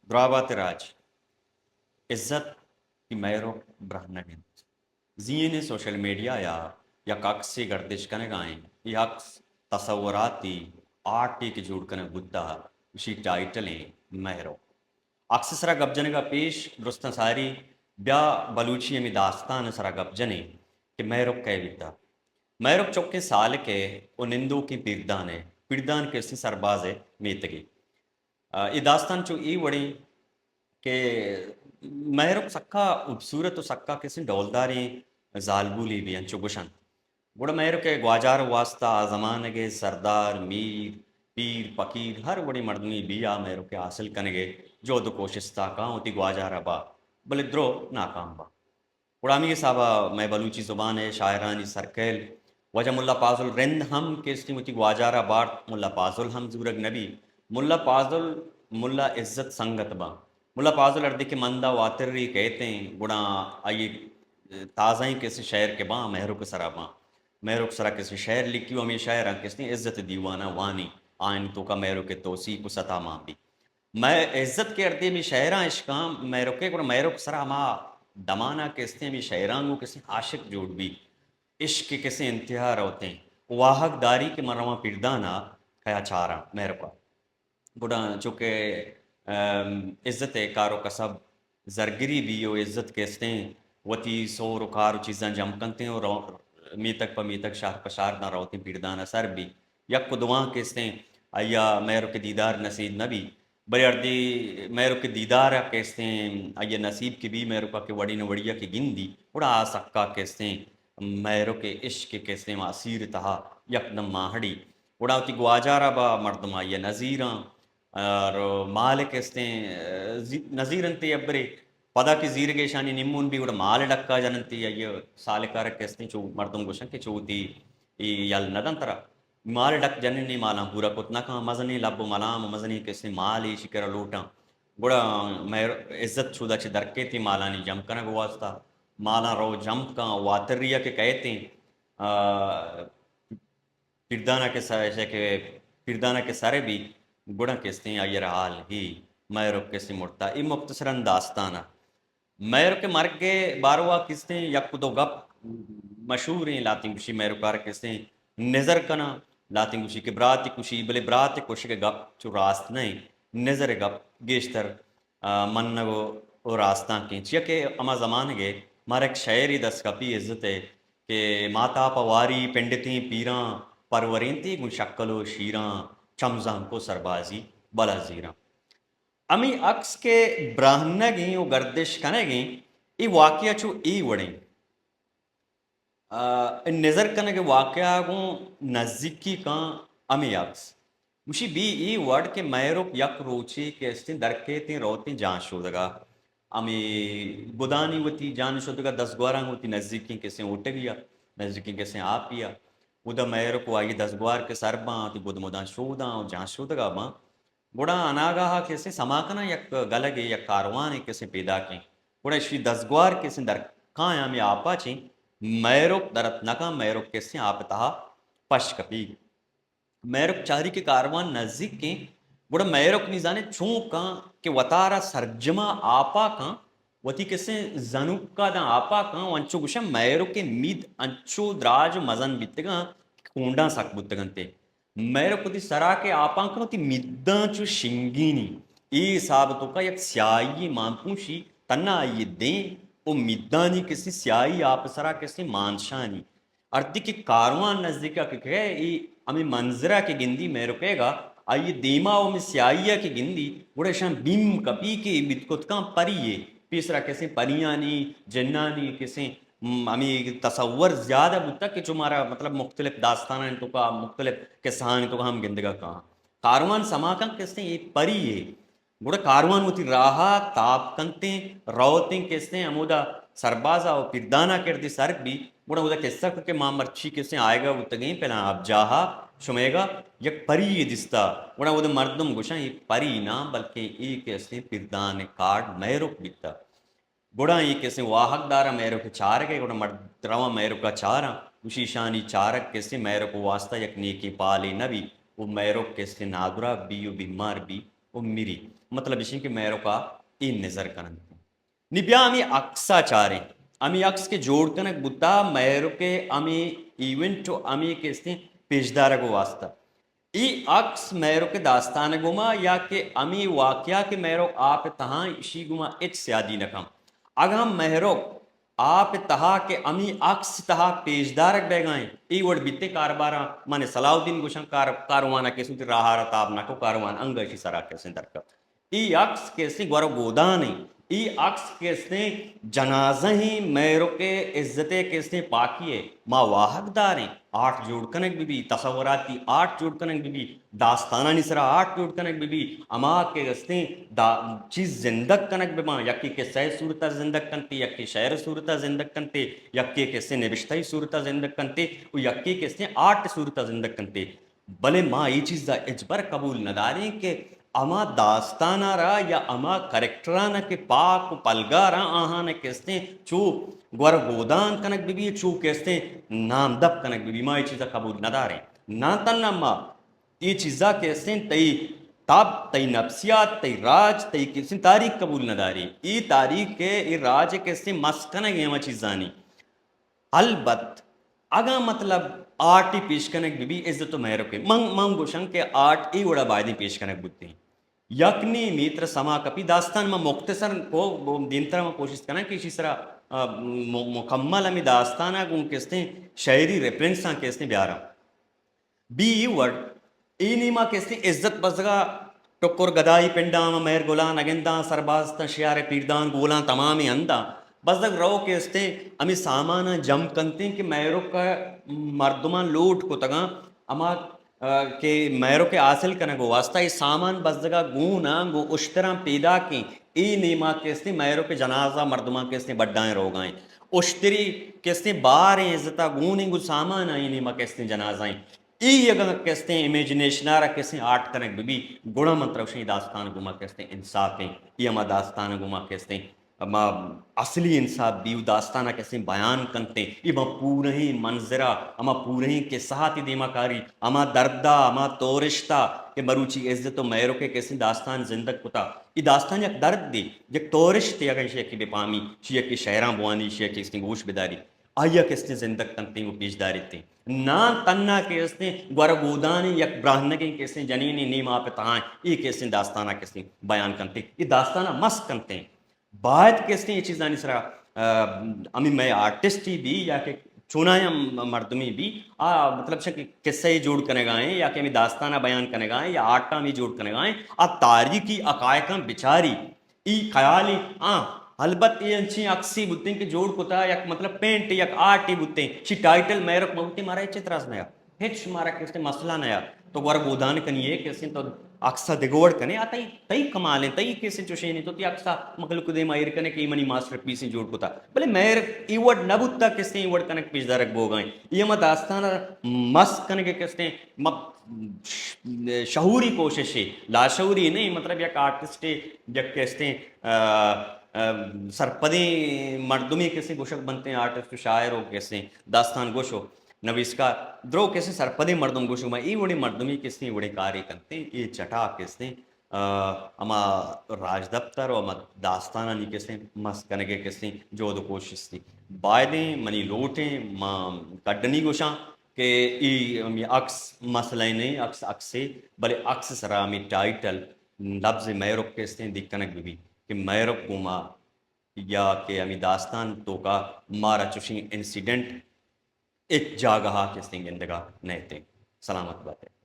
ضرابات راج عزت کی میرو برہنگن زین social media یا کاکسی گردش کنے گائیں یا تصوراتی آرٹی کے جوڑ کنے گدہ اسی ٹائٹلیں میرو اکثر سرا گپ جنے کا پیش درستن ساری بیا بلوچی امی داستان سرا گپ جنے کہ میرو کہہ بیتا میرو چوکے سال کے او نندو کی پیردان کے اسی سرباز میتگی یہ داستان چو ای وڑی کہ میرک سکا خوبصورت و سکا کسی ڈولداری زالبولی بھی انچو گشن گوڑا میرو کے گواجار واسطہ زمانگے سردار میر پیر فقیر ہر بڑی مردمی بیا میرو کے حاصل کنگے جو دو کوشش کہاں ہوتی گواجارہ با بلے درو ناکام با غلامی کے صاحبہ میں بلوچی زبان ہے شاعرانی سرکیل وجہ ملا پازل رند ہم کیسٹی متی گواجارہ بارت ملا پازل ہم زورگ نبی ملا پازل ملا عزت سنگت با ملا پازل اردی کے مندہ واتری کہتے ہیں گڑا آئیے تازہ ہی کسی شعر کے باں مہرو کے سرا باں مہرو کے سرا کسی شعر لکھیو ہمیں شعر کسی عزت دیوانہ وانی آئین تو کا مہرو کے توسی کو ستا ماں بھی میں عزت کے اردی میں شعراں عشقام مہرو کے گڑا مہرو کے سرا ماں دمانا کستے میں شعرانگو کسی عاشق جوڑ بھی عشق کے کسی انتہا روتے ہیں واحق داری کے مرمہ پردانا کیا چارا مہرو کا گڑا چونکہ عزت کارو کسب زرگری بھی ہو عزت کہتے ہیں وتی سور و کار چیزاں جم کنتے ہیں اور می تک پا می تک شاہ پشار نہ روتے پیردان سر بھی یک کو دعاں کہتے ہیں آیا میرو کے دیدار نصیب نبی بڑے اردی میرو کے دیدار کہتے ہیں آیا نصیب کی بھی میرو کا کہ وڑی نوڑیا کی گندی بڑا آسکا کہتے ہیں میرو کے عشق کہتے ہیں معصیر تہا یک دم ماہڑی بڑا ہوتی گواجارہ با مردم آیا نظیراں اور مال کہتے ہیں نظیر انتی ابرے پدا کی زیرگے شانی نمون بھی گوڑا مال ڈکا جننتی یہ سالکار کہتے ہیں چو مردم گوشن کے چوتی یل ندن ترا مال ڈک جننی مالا پورا کتنا کہاں مزنی لب و ملام مزنی کہتے ہیں مالی شکر لوٹاں گوڑا میں عزت چھودا چھ درکے تھی مالانی جم کنا گواستا مالا رو جم کاں واتریہ کے کہتے ہیں پیردانہ کے سارے کہ پیردانہ کے سارے بھی گڑا کہتے ہیں آئیر حال ہی میرو کسی مرتا ای مختصراً داستانہ میرو کے مرگ کے باروا کستے ہیں یک دو گپ مشہور ہیں لاتی گوشی میرو کار کستے ہیں نظر کنا لاتی گوشی کے براتی کشی بلے براتی کشی کے گپ چو راست نہیں نظر گپ گیشتر منگو اور راستان کی چیا کہ اما زمان گے مارا ایک شعری دس کپی عزت ہے کہ ماتا پواری پنڈتی پیراں پرورین تی گن شکل و شیراں چمزاں کو سربازی بلا زیراں امی عکس کے براہنہ گئیں و گردش کنے گئیں ای واقعہ چو ای وڑیں نظر کنے کے واقعہ گوں نزدیکی کان امی عکس مشی بھی ای وڑ کے میروک یک روچی کے استیں درکے تیں روتیں جان شودگا امی بدانی ہوتی جان شودگا 10 گواراں ہوتی نزدیکی کسیں اٹھ گیا نزدیکی کسیں آپ پیا ادا میروک وائی 10 گوار کے سر باں تی بود مدان شوداں جان شودگا باں گوڑا اناگاہا کسی سماکنا یک گلگے یک کاروان کسی پیدا کی گوڑا شی 10 گوار کسی در کان ہمیں آپا چیں میروک درت نکا میروک کسی آپ تہا پش کپی میروک چاری کے کاروان نزدیک کے گوڑا میروک نیزانے چون کان کہ وطارا سرجمہ آپا کان وتی کسی زنوکا دا آپا کان وانچو گوشا میروک کے مید انچو دراج مزن بیتگاں کونڈاں سک بتگن تے میرے کو تی سرا کے آپاں کنو تی میداں چو شنگینی ای ثابتو کا یک سیائی مانپوشی تنہ آئی دیں او میدانی کسی سیائی آپ سرا کسی مانشانی اردی کی کاروان نزدیکا کہ کہے ای ہمیں منظرہ کی گندی میرے کہے گا آئیے دیما او میں سیائیہ کی گندی بڑے شان بیم کپی کے بتکتکاں پریے پیسرا کسی پریانی جنانی کسی ہمیں تصور زیادہ بودتا کہ جو ہمارا مطلب مختلف داستانہ تو کا مختلف کسان تو کا ہم گندگا کہاں کاروان سماکن کستے ہیں یہ پری ہے گوڑا کاروان ہوتی راہا تاب کنتے روتیں کستے ہیں امودا سربازہ و پیردانہ کردی سرک بھی گوڑا ہودا کسا کہ ماں مرچی کستے آئے گا وہ تگیں پہلا اب جاہا شمے گا یک پری یہ دستا گوڑا ہودا مردم گوشا یہ پری نا بلکہ ایک کستے پیردان کارڈ میروک بیتا گوڑا یہ کیسے واحق دارا میرو کے چارک ہے گوڑا مرد روا میرو کا چارا اسی شانی چارک کیسے میرو کو واسطہ یک نیکی پالے نبی وہ میرو کیسے نادرہ بھی و بیمار بھی و میری مطلب اسی کہ میرو کا این نظر کنن نبیا امی اکسا چاریں امی اکس کے جوڑ کنک بتا میرو کے امی ایونٹ امی کے استے پیشدار کو واسطہ ای عکس میرو کے داستان گما یا کہ امی واقعہ کے میرو آپ تہاں اسی گما اچ سیادی نکم اگر ہم میرو آپ تہا کے امی عکس تہا پیشدارک بے گائیں ای وڑ بیتے کاربارا مانے صلاح الدین گوشن کاروانا کیسوں تی راہا رتاب نہ کو کاروان انگشی سرا کیسے درکا ای عکس کیسے گورو گودا نہیں ای عکس کیسے جنازہ ہی میرو کے عزت کیسے پاکیے ما واحق داریں آٹھ جوڑ کنک بھی تصوراتی آٹھ جوڑ کنک بھی داستانہ نسرا آٹھ جوڑ کنک بھی اما کے گستے چیز زندگ کنک بھی ماں یکی کے سہ صورتہ زندگ کنتے یکی شعر صورتہ زندگ کنتے یکی کے سے نوشتہی صورتہ زندگ کنتے و یکی کے سے آٹھ صورتہ زندگ کنتے بلے ماں یہ چیز دا اجبر قبول نہ داریں کہ اما داستانہ را یا اما کریکٹرانہ کے پاک و پلگا را آہاں کستے چو گور گودان کنک بھی چو کستے نام دب کنک بھی ماں یہ چیزا قبول نہ داریں نا تنہ ماں یہ چیزا کستے تی تاب تی نفسیات تی راج تی کستے تاریخ قبول نہ داری ای تاریخ کے ای راج کستے مسکنگ یہ چیزانی البت اگا مطلب آرٹی پیش کنک بھی عزت و محرو کے منگ گوشن کے آرٹ ای وڑا بائدی پیش کنک بودتے ہیں یکنی میتر سما کپی داستان میں مختصر کو دین طرح میں کوشش کرنا کہ اسی طرح مکمل ہمیں داستانہ کو کستے شاعری ریفرنساں کستے بیارا بی ورڈ ای نیما کستے عزت بزگا ٹکر گدائی پنڈاں مہر گلان اگنداں سربازتاں شیار پیردان گولان تمامی انداں بزدگ رو کے استے ہمیں سامانہ جم کنتے ہیں کہ میرو کا مردمان لوٹ کو تگاں اما کہ میرو کے حاصل کرنے کو واسطہ یہ سامان بزدگا گونا گو اشترا پیدا کی ای نیما کستے میرو کے جنازہ مردمان کستے بڑھائیں رو گائیں اشتری کستے باریں عزتہ گونیں گو سامان آئی نیما کستے جنازائیں ای اگر کستے امیجنیشنارا کستے آرٹ کرنے بھی گوڑا منتروشنی داستان گما کستے انصافیں یہ اما داستان گما کستے اما اصلی انصاف بیو داستانہ کیسے بیان کنتے اما پورے ہی منظرہ اما پورے ہی کے ساتھ دیما کاری اما دردہ اما تورشتہ کہ مروچی عزت و میرو کے کیسے داستان زندگ کتا یہ داستان یک درد دی یک تورشت تی اگر شیعہ کی بے پامی شیعہ کی شہران بوانی شیعہ کی اس کی گوش بداری آیا کستے زندگ کنتے ہیں وہ پیش داری تھے نا تنہ کستے گورگودانی یک براہنگیں کستے جنینی نیما پہ تہائیں یہ کستے داستانہ کستے بیان کنتے یہ داستانہ مست کنتے ہیں باید کستے یہ چیزاں نسرا امی میں آرٹسٹی بھی یا کہ چونایا مردمی بھی مطلب سے قصے جوڑ کرنے گائیں یا کہ ہمیں داستانہ بیان کرنے گائیں یا آٹا میں جوڑ کرنے گائیں تاریخی عقائقاں بچاری ای خیالی البت یہ انچی اکسی بودتے ہیں کہ جوڑ کتا یک مطلب پینٹ یک آرٹی بودتے ہیں چی ٹائٹل میرک موتی مارا اچھے تراز نیا ہیچ مارا کستے مسئلہ نیا تو گوار گودان کنی ہے کسے تو اکسا دگوڑ کنے آتا ہی تئی کمالیں تئی کیسے چوشینی تو تی اکسا مخلوق دے مائر کنے کہ ایمانی ماسٹر پیسیں جوڑ کتا بلے میر ایوڑ نبوتا کستے ایوڑ کنک پیش دارک بوگائیں یہ ما داستانا مس کنک کستے شعوری کوشش ہے لاشعوری نہیں مطلب یک آرٹسٹ یک کستے سرپدیں مردمی کیسے گوشک بنتے ہیں آرٹسٹ شاعر ہو کیسے داستان گوش ہو نویسکار درو کیسے سرپدے مردم گوشو میں ای وڑی مردمی کستے وڑی کاری کرتے یہ چٹا کستے اما راج دفتر و اما داستانہ نہیں کستے مسکنگے کستے جو دو کوشش تھی بائدیں منی لوٹیں ماں کڈنی گوشاں کہ ای اکس مسئلہ نہیں اکس اکسے بلے اکس سرامی ٹائٹل لفظ میرک کستے دکھنک بھی کہ میرک گما یا کہ ہمیں داستان تو کا مارا چوشیں انسیڈنٹ ایک جاگہا کس دیں گندگا نہیں تھے سلامت بات ہے